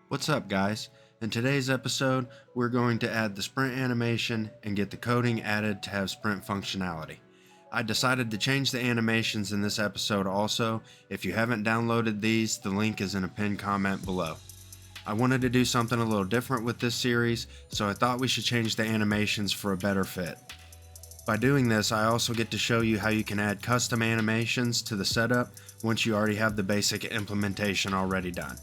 What's up, guys? In today's episode, we're going to add the sprint animation and get the coding added to have sprint functionality. I decided to change the animations in this episode also. If you haven't downloaded these, the link is in a pinned comment below. I wanted to do something a little different with this series, so I thought we should change the animations for a better fit. By doing this, I also get to show you how you can add custom animations to the setup once you already have the basic implementation already done.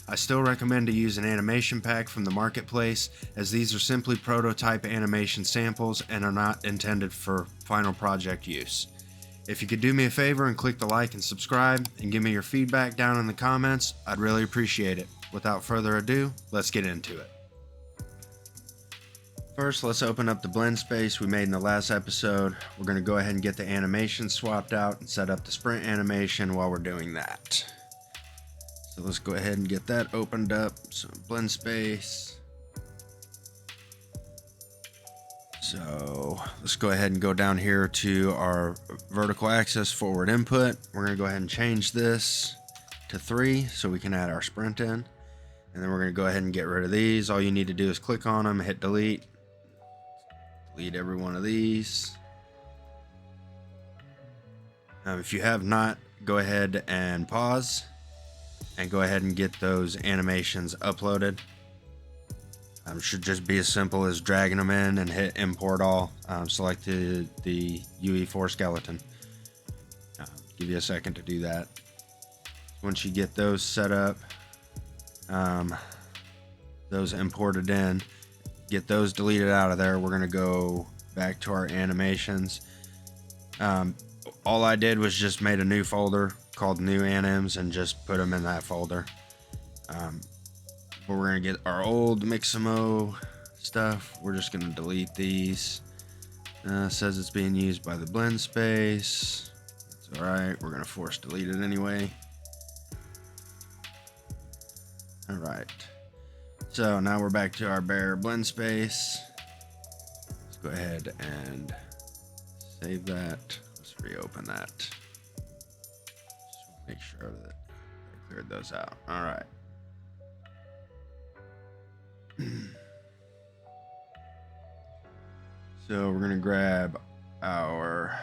I still recommend to use an animation pack from the marketplace, as these are simply prototype animation samples and are not intended for final project use. If you could do me a favor and click the like and subscribe and give me your feedback down in the comments, I'd really appreciate it. Without further ado, let's get into it. First, let's open up the blend space we made in the last episode. We're going to go ahead and get the animation swapped out and set up the sprint animation while we're doing that. So let's go ahead and get that opened up. So blend space. So let's go ahead and go down here to our vertical axis forward input. We're going to go ahead and change this to 3 so we can add our sprint in. And then we're going to go ahead and get rid of these. All you need to do is click on them, hit delete. Delete every one of these. If you have not, go ahead and pause and go ahead and get those animations uploaded. Should just be as simple as dragging them in and hit import all. Select the UE4 skeleton. Give you a second to do that. Once you get those set up, those imported in, get those deleted out of there. We're going to go back to our animations. All I did was just made a new folder called new anims and just put them in that folder. But we're going to get our old Mixamo stuff. We're just going to delete these. Says it's being used by the blend space. It's alright. We're going to force delete it anyway. Alright. So now we're back to our bare blend space. Let's go ahead and save that. Let's reopen that. Just make sure that I cleared those out. All right. So we're gonna grab our,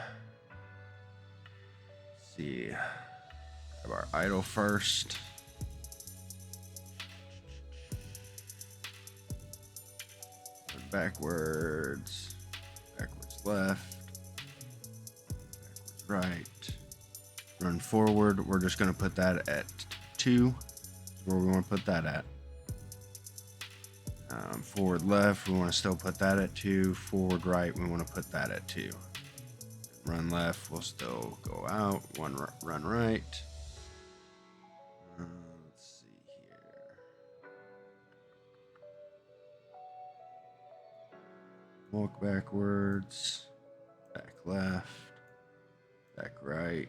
grab our idle first. Backwards left, backwards right, run forward. We're just going to put that at 2, where we want to put that at. Forward left, we want to still put that at 2. Forward right, we want to put that at 2. Run left, we'll still go out. Run right. Let's see here. Walk backwards, back left, back right,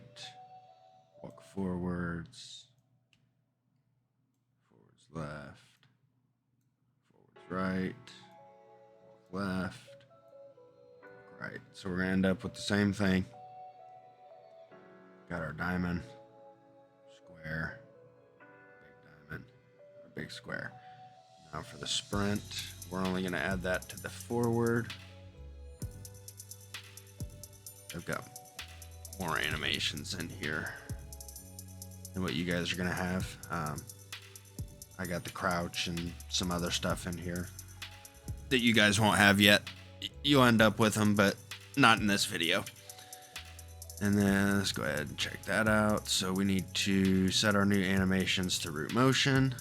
walk forwards, forwards left, forwards right, walk left, walk right. So we're going to end up with the same thing. Got our diamond, square, big diamond, a big square. Now for the sprint, we're only going to add that to the forward. I've got more animations in here than what you guys are going to have. I got the crouch and some other stuff in here that you guys won't have yet. You'll end up with them, but not in this video. And then let's go ahead and check that out. So we need to set our new animations to root motion.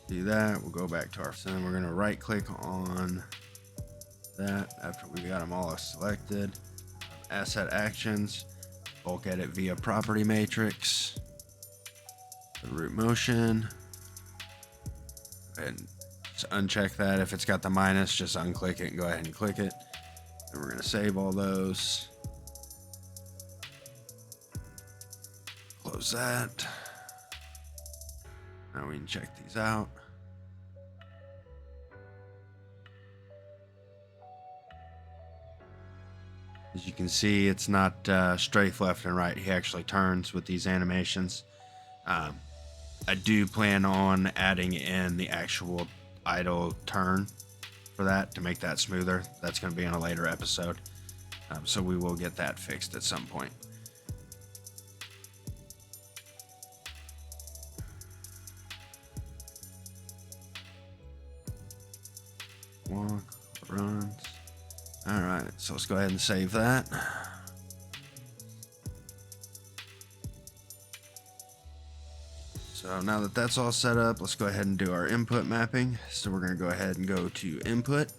Do that. We'll go back to our, so then we're going to right click on that after we got them all selected. Asset actions, bulk edit via property matrix, the root motion, and just uncheck that. If it's got the minus, just unclick it and go ahead and click it. And we're going to save all those. Close that. Now we can check these out. As you can see, it's not strafe left and right. He actually turns with these animations. I do plan on adding in the actual idle turn for that to make that smoother. That's going to be in a later episode. So we will get that fixed at some point. Walk, runs. All right, so let's go ahead and save that. So now that that's all set up, let's go ahead and do our input mapping. So we're going to go ahead and go to input,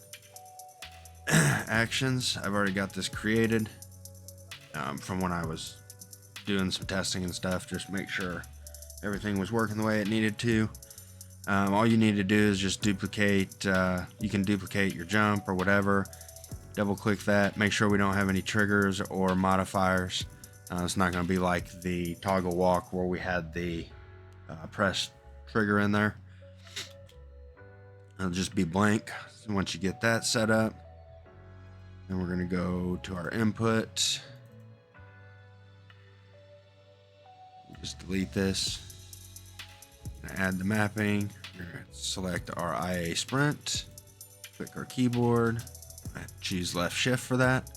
actions. I've already got this created from when I was doing some testing and stuff, just make sure everything was working the way it needed to. All you need to do is just duplicate, you can duplicate your jump or whatever, double click that, make sure we don't have any triggers or modifiers. It's not going to be like the toggle walk where we had the press trigger in there. It'll just be blank. So once you get that set up, then we're going to go to our input. Just delete this. Add the mapping. We're going to select our IA sprint. Click our keyboard. Choose left shift for that.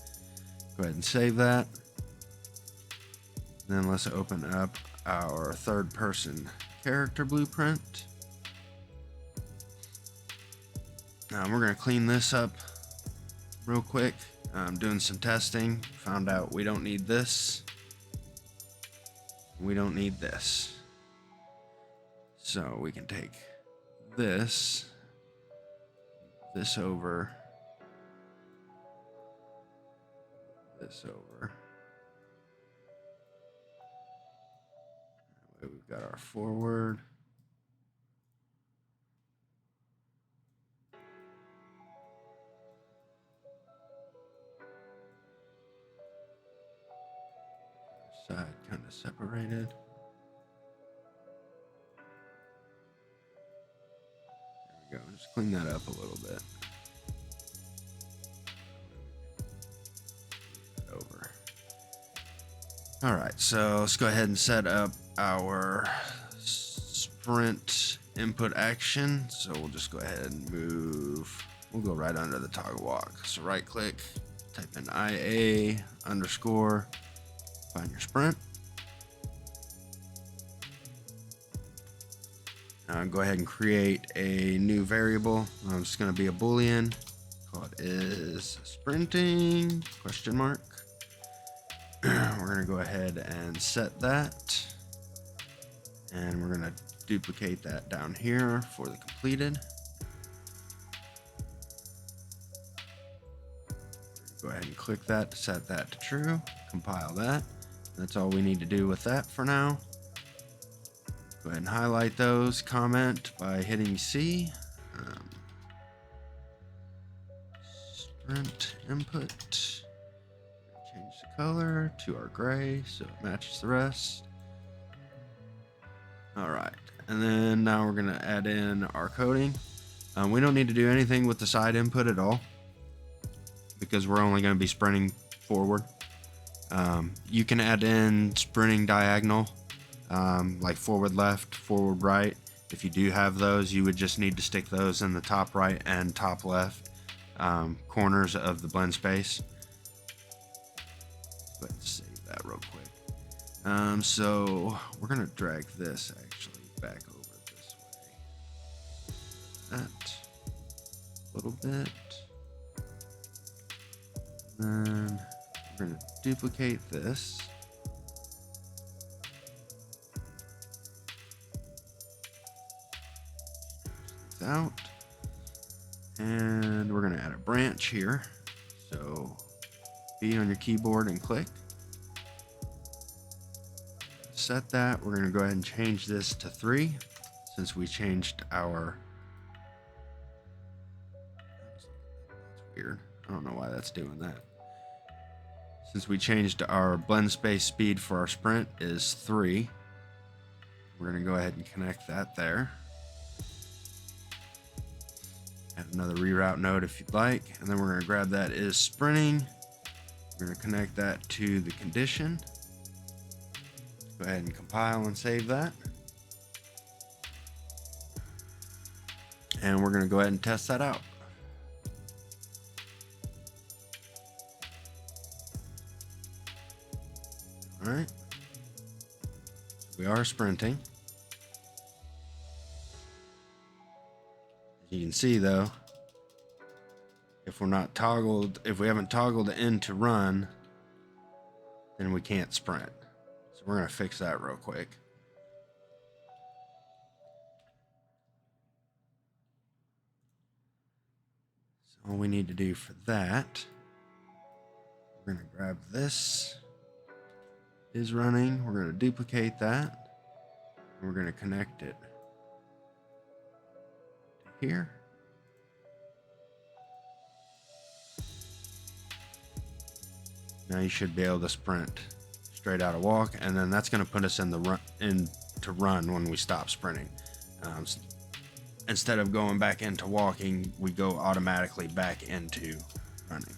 Go ahead and save that. Then let's open up our third person character blueprint. We're going to clean this up real quick. Doing some testing, found out we don't need this. We don't need this. So we can take this over, this over. That way we've got our forward. Side kind of separated. There we go. Just clean that up a little bit. Over. All right, so let's go ahead and set up our sprint input action. So we'll just go ahead and move. We'll go right under the toggle walk. So right click, type in IA underscore. Find your sprint. Go ahead and create a new variable. It's going to be a Boolean. Call it is sprinting question mark. We're going to go ahead and set that. And we're going to duplicate that down here for the completed. Go ahead and click that to set that to true. Compile that. That's all we need to do with that for now. Go ahead and highlight those, comment by hitting C. Sprint input. Change the color to our gray so it matches the rest. All right, and then now we're gonna add in our coding. We don't need to do anything with the side input at all because we're only gonna be sprinting forward. You can add in sprinting diagonal, like forward left, forward right. If you do have those, you would just need to stick those in the top right and top left corners of the blend space. Let's save that real quick. So we're gonna drag this actually back over this way. That a little bit. Then we're going to duplicate this. Out. And we're going to add a branch here. So be on your keyboard and click. Set that. We're going to go ahead and change this to 3 since we changed our. That's weird. I don't know why that's doing that. Since we changed our blend space speed for our sprint is 3, we're going to go ahead and connect that there. Add another reroute node if you'd like, and then we're going to grab that is sprinting. We're going to connect that to the condition. Go ahead and compile and save that. and we're going to go ahead and test that out. All right, we are sprinting. As you can see though, if we haven't toggled in to run, then we can't sprint. So we're going to fix that real quick. So all we need to do for that, we're going to grab this. Is running. We're going to duplicate that. And we're going to connect it to here. Now you should be able to sprint straight out of walk, and then that's going to put us in the run when we stop sprinting. Instead of going back into walking, we go automatically back into running.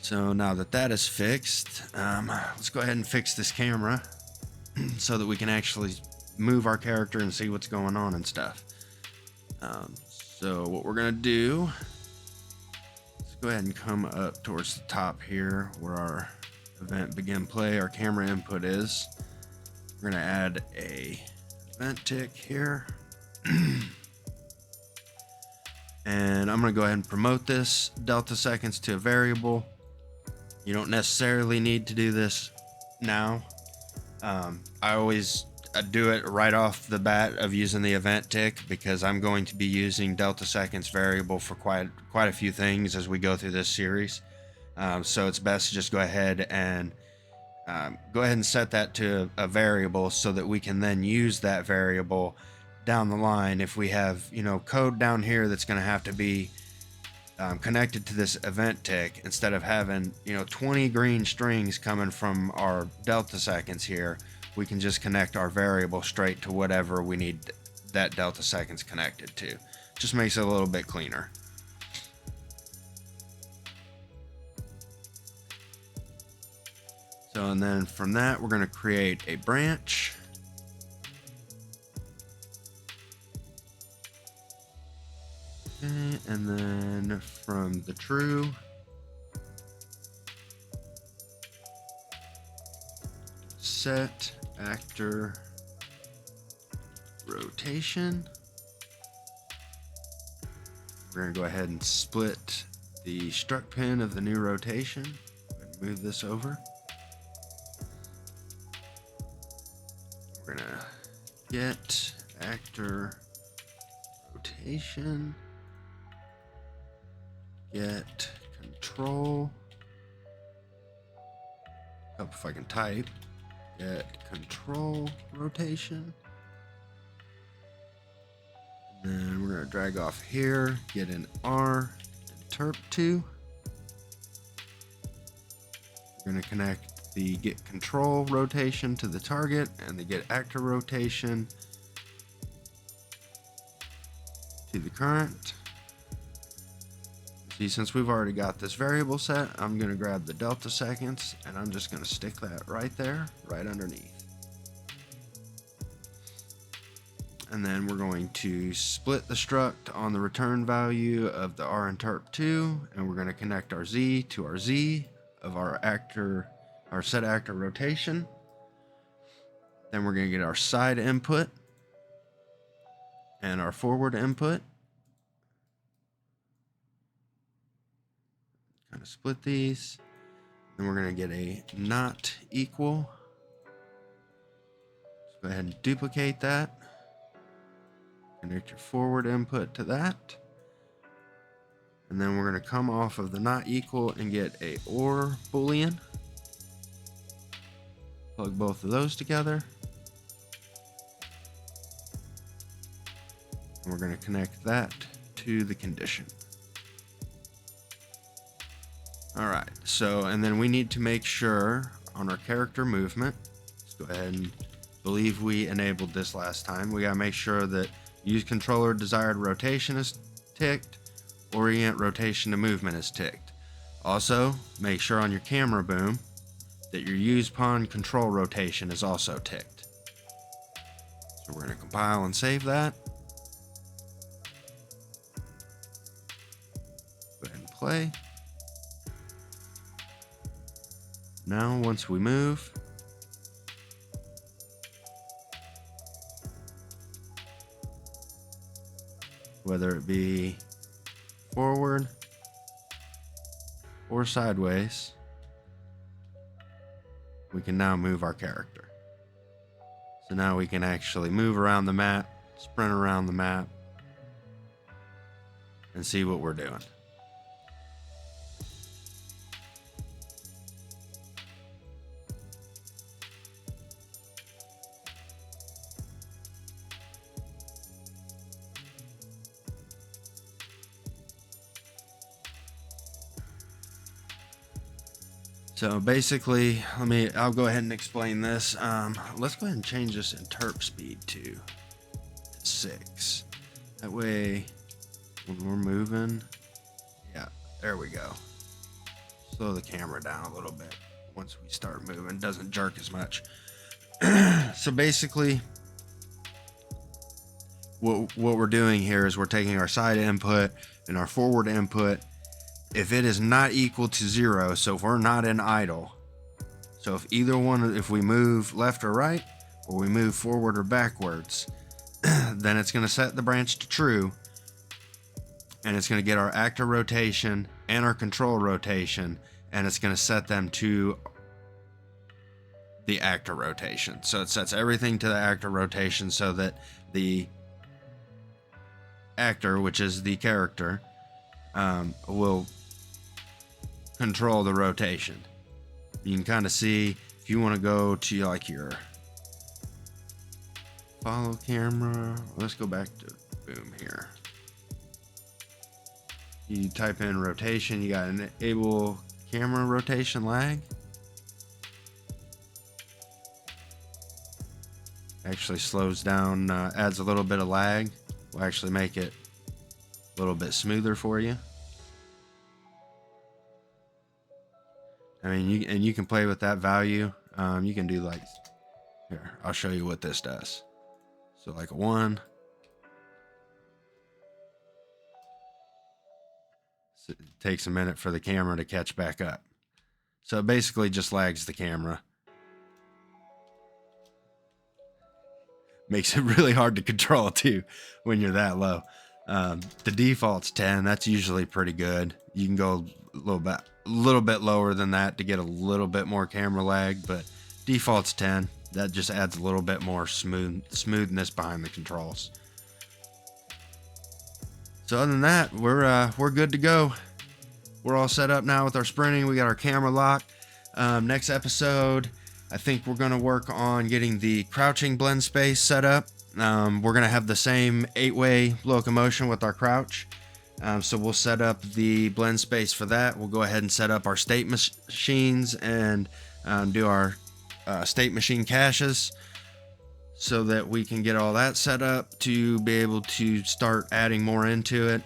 So now that that is fixed, let's go ahead and fix this camera so that we can actually move our character and see what's going on and stuff. So what we're going to do, let's go ahead and come up towards the top here where our event begin play, our camera input is. We're going to add a event tick here. And I'm going to go ahead and promote this delta seconds to a variable. You don't necessarily need to do this now. I always do it right off the bat of using the event tick because I'm going to be using delta seconds variable for quite a few things as we go through this series. So it's best to just go ahead and set that to a variable so that we can then use that variable down the line if we have, code down here that's going to have to be connected to this event tick. Instead of having 20 green strings coming from our delta seconds here, we can just connect our variable straight to whatever we need that delta seconds connected to. Just makes it a little bit cleaner. So, and then from that we're going to create a branch. Okay, and then from the true, set actor rotation. We're going to go ahead and split the struct pin of the new rotation and move this over. We're going to get actor rotation. Get control. Hope if I can type. Get control rotation. And then we're going to drag off here. Get an R interp2. We're going to connect the get control rotation to the target and the get actor rotation to the current. See, since we've already got this variable set, I'm going to grab the delta seconds and I'm just going to stick that right there, right underneath. And then we're going to split the struct on the return value of the RInterp2, and we're going to connect our Z to our Z of our set actor rotation. Then we're going to get our side input and our forward input. Kind of split these. Then we're going to get a not equal. Let's go ahead and duplicate that. Connect your forward input to that. And then we're going to come off of the not equal and get a OR boolean. Plug both of those together. And we're going to connect that to the condition. Alright, so, and then we need to make sure on our character movement, let's go ahead and believe we enabled this last time. We got to make sure that use controller desired rotation is ticked, orient rotation to movement is ticked. Also, make sure on your camera boom that your use pawn control rotation is also ticked. So we're going to compile and save that. play. Now, once we move, whether it be forward or sideways, we can now move our character. So now we can actually move around the map, sprint around the map, and see what we're doing. So basically, I'll go ahead and explain this. Let's go ahead and change this interp speed to 6. That way, when we're moving, yeah, there we go. Slow the camera down a little bit once we start moving. It doesn't jerk as much. So basically, what we're doing here is we're taking our side input and our forward input. If it is not equal to 0, so if we're not in idle, so if either one, if we move left or right, or we move forward or backwards, then it's going to set the branch to true, and it's going to get our actor rotation and our control rotation, and it's going to set them to the actor rotation. So it sets everything to the actor rotation so that the actor, which is the character, will control the rotation. You can kind of see if you want to go to like your follow camera. Let's go back to boom here. You type in rotation, you got enable camera rotation lag. Actually slows down, adds a little bit of lag. Will actually make it a little bit smoother for you. I mean, you can play with that value. You can do like, here, I'll show you what this does. So like a 1. So it takes a minute for the camera to catch back up. So it basically just lags the camera. Makes it really hard to control too when you're that low. The default's 10. That's usually pretty good. You can go a little bit lower than that to get a little bit more camera lag, but default's 10. That just adds a little bit more smoothness behind the controls. So other than that, we're good to go. We're all set up now with our sprinting. We got our camera locked. Next episode, I think we're going to work on getting the crouching blend space set up. We're going to have the same 8-way locomotion with our crouch. So we'll set up the blend space for that. We'll go ahead and set up our state machines and do our state machine caches so that we can get all that set up to be able to start adding more into it.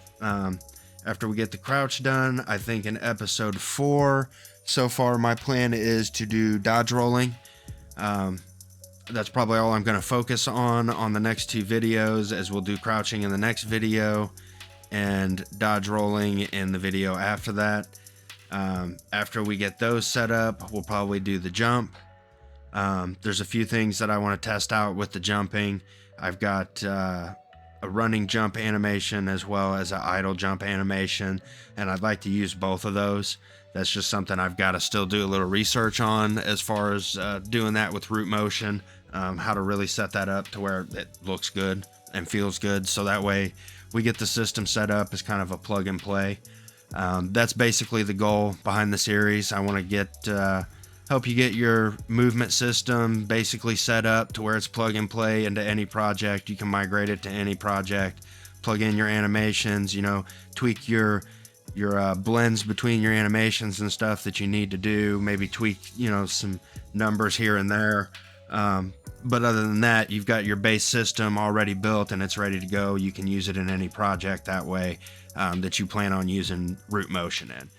After we get the crouch done, I think in episode 4, so far my plan is to do dodge rolling. That's probably all I'm going to focus on the next 2 videos, as we'll do crouching in the next video and dodge rolling in the video after that. After we get those set up, we'll probably do the jump. There's a few things that I want to test out with the jumping. I've got a running jump animation as well as an idle jump animation, and I'd like to use both of those. That's just something I've got to still do a little research on as far as doing that with root motion, how to really set that up to where it looks good and feels good, so that way we get the system set up as kind of a plug and play. That's basically the goal behind the series. I want to get help you get your movement system basically set up to where it's plug and play into any project. You can migrate it to any project, plug in your animations, tweak your blends between your animations and stuff that you need to do, maybe tweak some numbers here and there, but other than that, you've got your base system already built and it's ready to go. You can use it in any project that way that you plan on using root motion in.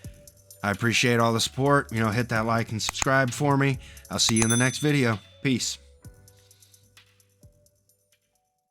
I appreciate all the support. Hit that like and subscribe for me. I'll see you in the next video. Peace.